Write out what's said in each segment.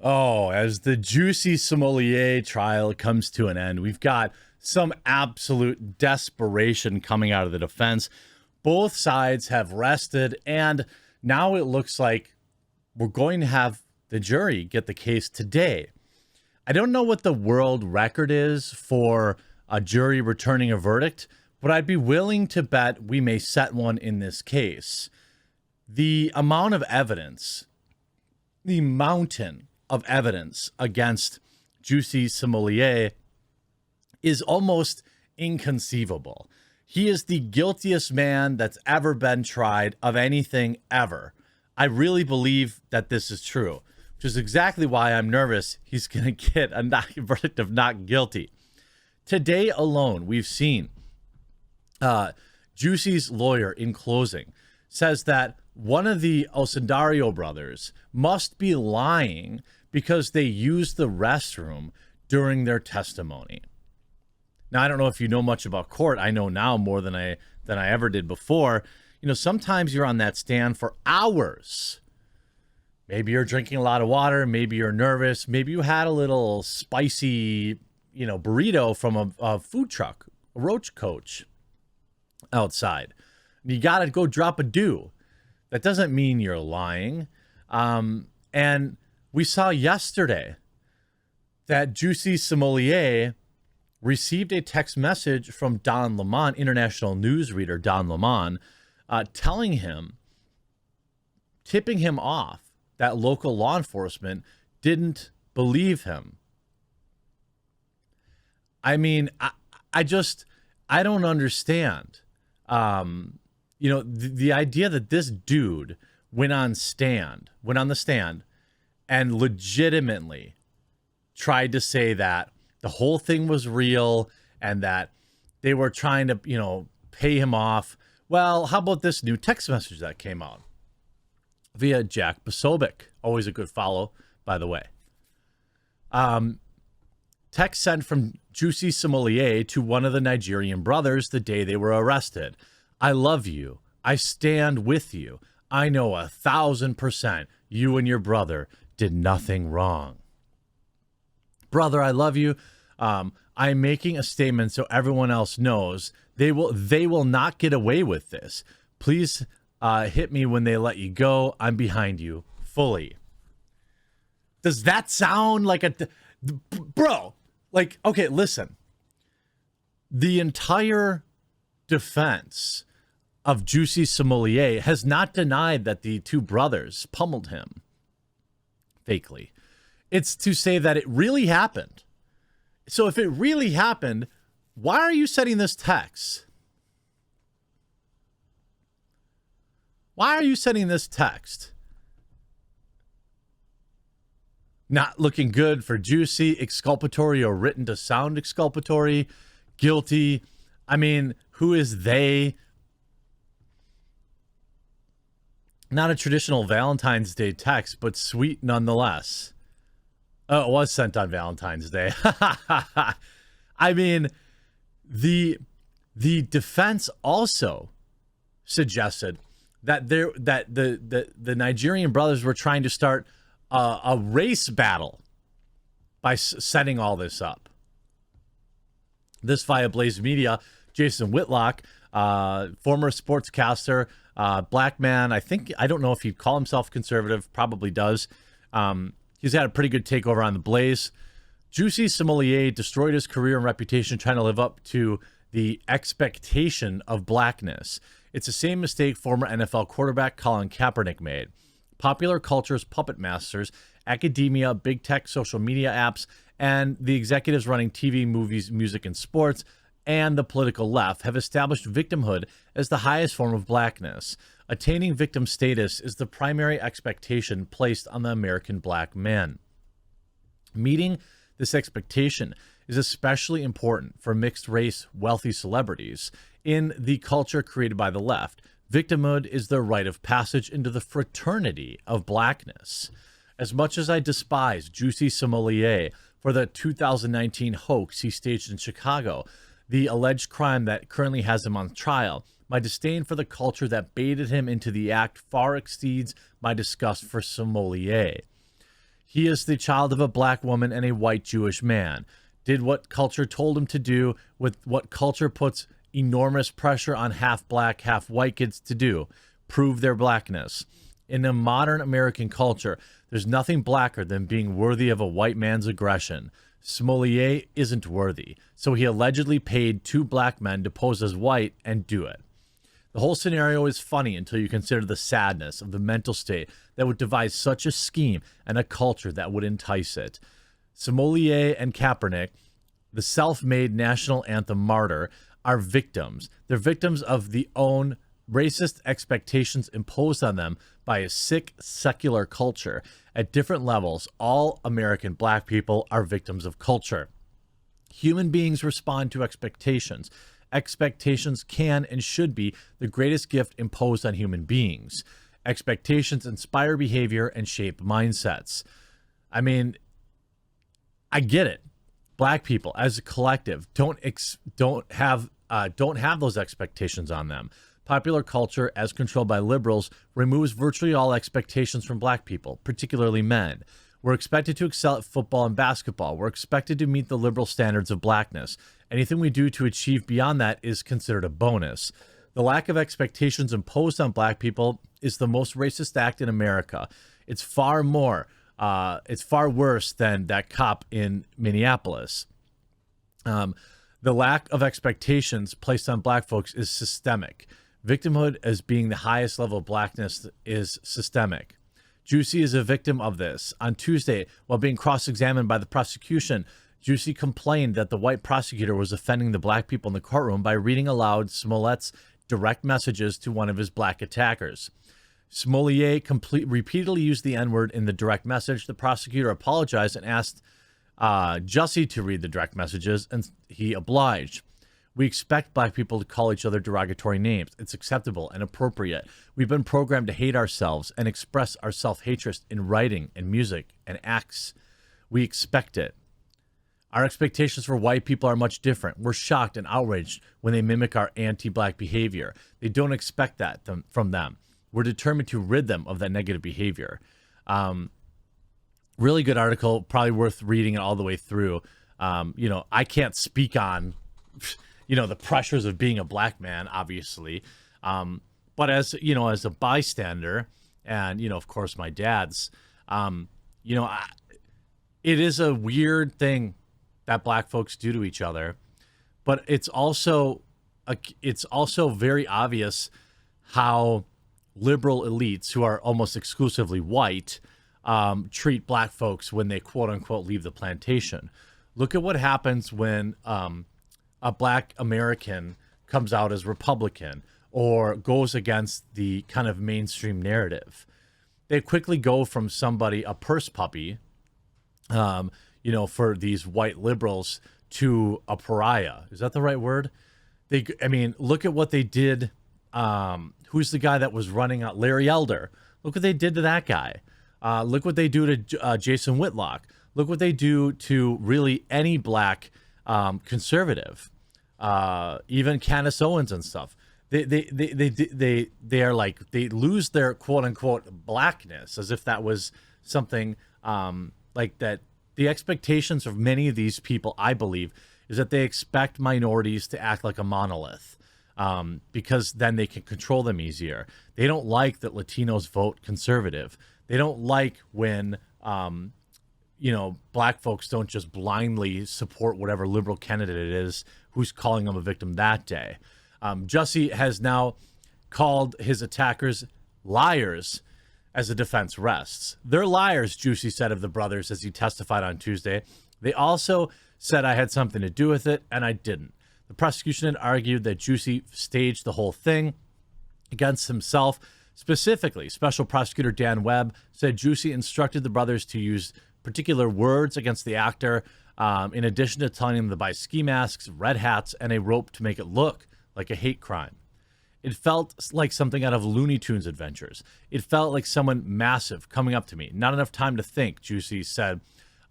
Oh, as the Jussie Smollett trial comes to an end, we've got some absolute desperation coming out of the defense. Both sides have rested, and now it looks like we're going to have the jury get the case today. I don't know what the world record is for a jury returning a verdict, but I'd be willing to bet we may set one in this case. The amount of evidence, the mountain of evidence against Jussie Smollett is almost inconceivable. He is the guiltiest man that's ever been tried of anything ever. I really believe that this is true, which is exactly why I'm nervous he's going to get a verdict of not guilty. Today alone, we've seen Jussie's lawyer in closing says that one of the Osundario brothers must be lying because they used the restroom during their testimony. Now, I don't know if you know much about court. I know now more than I ever did before. You know, sometimes you're on that stand for hours. Maybe you're drinking a lot of water. Maybe you're nervous. Maybe you had a little spicy, burrito from a food truck, a roach coach outside. You got to go drop a due. That doesn't mean you're lying. And we saw yesterday that Jussie Smollett received a text message from Don Lemon, international newsreader Don Lemon, telling him, tipping him off that local law enforcement didn't believe him. I mean, I don't understand. The idea that this dude went on the stand and legitimately tried to say that the whole thing was real and that they were trying to, pay him off. Well, how about this new text message that came out via Jack Posobiec? Always a good follow, by the way. Text sent from Jussie Smollett to one of the Nigerian brothers the day they were arrested. I love you. I stand with you. I know 1,000% you and your brother did nothing wrong. Brother, I love you. I'm making a statement so everyone else knows they will not get away with this. Please hit me when they let you go. I'm behind you fully. Does that sound like bro? Like, okay, listen. The entire defense of Jussie Smollett has not denied that the two brothers pummeled him fakely. It's to say that it really happened. So if it really happened, why are you sending this text? Why are you sending this text? Not looking good for Jussie, exculpatory or written to sound exculpatory, guilty. I mean, who is they? Not a traditional Valentine's Day text, but sweet nonetheless. Oh, it was sent on Valentine's Day. I mean, the defense also suggested that the Nigerian brothers were trying to start a race battle by setting all this up. This via Blaze Media. Jason Whitlock, former sportscaster, black man. I don't know if he'd call himself conservative. Probably does. He's had a pretty good takeover on the Blaze. Jussie Smollett destroyed his career and reputation trying to live up to the expectation of blackness. It's the same mistake former NFL quarterback Colin Kaepernick made. Popular culture's puppet masters, academia, big tech, social media apps, and the executives running TV, movies, music, and sports, and the political left have established victimhood as the highest form of blackness. Attaining victim status is the primary expectation placed on the American black man. Meeting this expectation is especially important for mixed-race, wealthy celebrities. In the culture created by the left, victimhood is the rite of passage into the fraternity of blackness. As much as I despise Jussie Smollett for the 2019 hoax he staged in Chicago, the alleged crime that currently has him on trial, my disdain for the culture that baited him into the act far exceeds my disgust for Smollett. He is the child of a black woman and a white Jewish man. Did what culture told him to do, with what culture puts enormous pressure on half black, half white kids to do, prove their blackness. In a modern American culture, there's nothing blacker than being worthy of a white man's aggression. Smollett isn't worthy, so he allegedly paid 2 black men to pose as white and do it. The whole scenario is funny until you consider the sadness of the mental state that would devise such a scheme and a culture that would entice it. Smollett and Kaepernick, the self-made national anthem martyr, are victims. They're victims of the own racist expectations imposed on them by a sick secular culture. At different levels, all American black people are victims of culture. Human beings respond to expectations. Expectations can and should be the greatest gift imposed on human beings. Expectations inspire behavior and shape mindsets. I mean, I get it. Black people as a collective don't have those expectations on them. Popular culture, as controlled by liberals, removes virtually all expectations from black people, particularly men. We're expected to excel at football and basketball. We're expected to meet the liberal standards of blackness. Anything we do to achieve beyond that is considered a bonus. The lack of expectations imposed on black people is the most racist act in America. It's far worse than that cop in Minneapolis. The lack of expectations placed on black folks is systemic. Victimhood as being the highest level of blackness is systemic. Jussie is a victim of this. On Tuesday, while being cross-examined by the prosecution, Jussie complained that the white prosecutor was offending the black people in the courtroom by reading aloud Smollett's direct messages to one of his black attackers. Smollett repeatedly used the N-word in the direct message. The prosecutor apologized and asked Jussie to read the direct messages, and he obliged. We expect black people to call each other derogatory names. It's acceptable and appropriate. We've been programmed to hate ourselves and express our self-hatred in writing and music and acts. We expect it. Our expectations for white people are much different. We're shocked and outraged when they mimic our anti-black behavior. They don't expect that from them. We're determined to rid them of that negative behavior. Really good article, probably worth reading it all the way through. I can't speak on the pressures of being a black man, obviously. But as a bystander, and, of course, my dad's, it is a weird thing that black folks do to each other. But it's also very obvious how liberal elites, who are almost exclusively white, treat black folks when they, quote unquote, leave the plantation. Look at what happens when a black American comes out as Republican or goes against the kind of mainstream narrative. They quickly go from somebody, a purse puppy, for these white liberals, to a pariah. Is that the right word? Look at what they did. Who's the guy that was running out? Larry Elder. Look what they did to that guy. Look what they do to Jason Whitlock. Look what they do to really any black conservative, even Candace Owens and stuff. They are like, they lose their quote unquote blackness, as if that was something like that. The expectations of many of these people, I believe, is that they expect minorities to act like a monolith, because then they can control them easier. They don't like that Latinos vote conservative. They don't like when black folks don't just blindly support whatever liberal candidate it is who's calling them a victim that day. Jussie has now called his attackers liars as the defense rests. They're liars, Jussie said of the brothers as he testified on Tuesday. They also said I had something to do with it, and I didn't. The prosecution had argued that Jussie staged the whole thing against himself. Specifically, Special Prosecutor Dan Webb said Jussie instructed the brothers to use particular words against the actor, in addition to telling him to buy ski masks, red hats, and a rope to make it look like a hate crime. It felt like something out of Looney Tunes adventures. It felt like someone massive coming up to me. Not enough time to think, Jussie said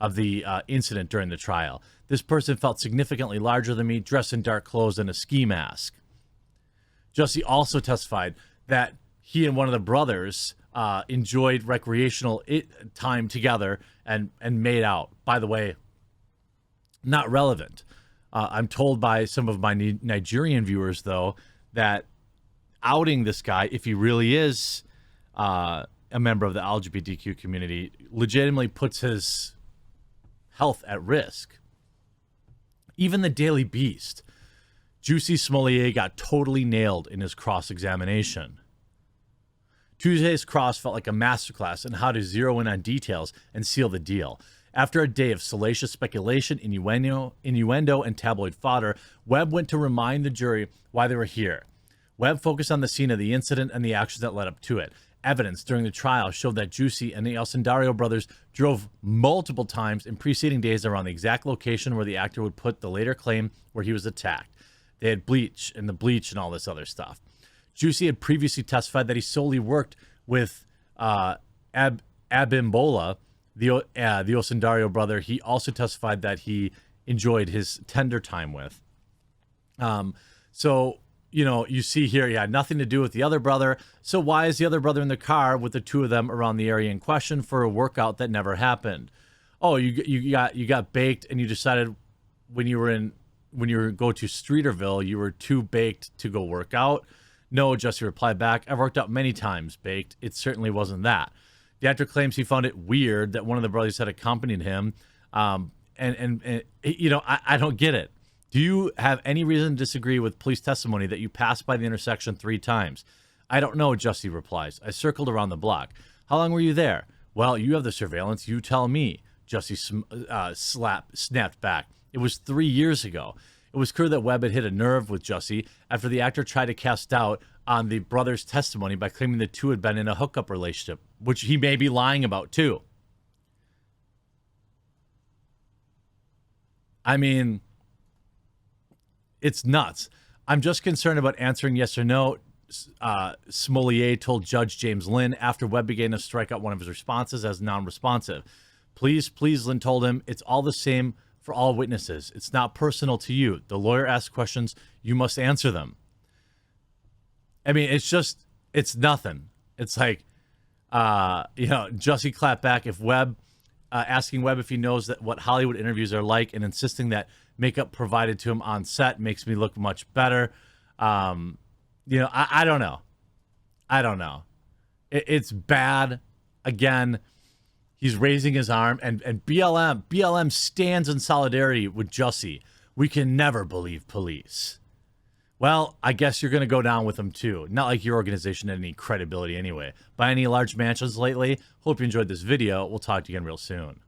of the incident during the trial. This person felt significantly larger than me, dressed in dark clothes and a ski mask. Jussie also testified that he and one of the brothers enjoyed recreational time together and made out. By the way, not relevant. I'm told by some of my Nigerian viewers, though, that outing this guy, if he really is a member of the LGBTQ community, legitimately puts his health at risk. Even the Daily Beast, Jussie Smollett got totally nailed in his cross-examination. Tuesday's cross felt like a masterclass in how to zero in on details and seal the deal. After a day of salacious speculation, innuendo, and tabloid fodder, Webb went to remind the jury why they were here. Webb focused on the scene of the incident and the actions that led up to it. Evidence during the trial showed that Jussie and the Osundario brothers drove multiple times in preceding days around the exact location where the actor would put the later claim where he was attacked. They had bleach and all this other stuff. Jussie had previously testified that he solely worked with Abimbola, the Osundario brother. He also testified that he enjoyed his tender time with. So, you see here, he had nothing to do with the other brother. So why is the other brother in the car with the two of them around the area in question for a workout that never happened? Oh, you got baked, and you decided when you were go to Streeterville, you were too baked to go work out. No, Jussie replied back, I've worked out many times, baked. It certainly wasn't that. The actor claims he found it weird that one of the brothers had accompanied him. I don't get it. Do you have any reason to disagree with police testimony that you passed by the intersection 3 times? I don't know, Jussie replies. I circled around the block. How long were you there? Well, you have the surveillance. You tell me, Jussie snapped back. It was 3 years ago. It was clear that Webb had hit a nerve with Jussie after the actor tried to cast doubt on the brothers' testimony by claiming the two had been in a hookup relationship, which he may be lying about too. I mean, it's nuts. I'm just concerned about answering yes or no, Smollett told Judge James Lynn after Webb began to strike out one of his responses as non-responsive. Please, Lynn told him, it's all the same for all witnesses. It's not personal to you. The lawyer asks questions, you must answer them. I mean, it's nothing. It's like, Jussie clapped back if Webb, asking Webb if he knows that what Hollywood interviews are like and insisting that makeup provided to him on set makes me look much better. I don't know. It's bad. Again, he's raising his arm, and BLM stands in solidarity with Jussie. We can never believe police. Well, I guess you're going to go down with them too. Not like your organization had any credibility anyway. Buy any large mansions lately? Hope you enjoyed this video. We'll talk to you again real soon.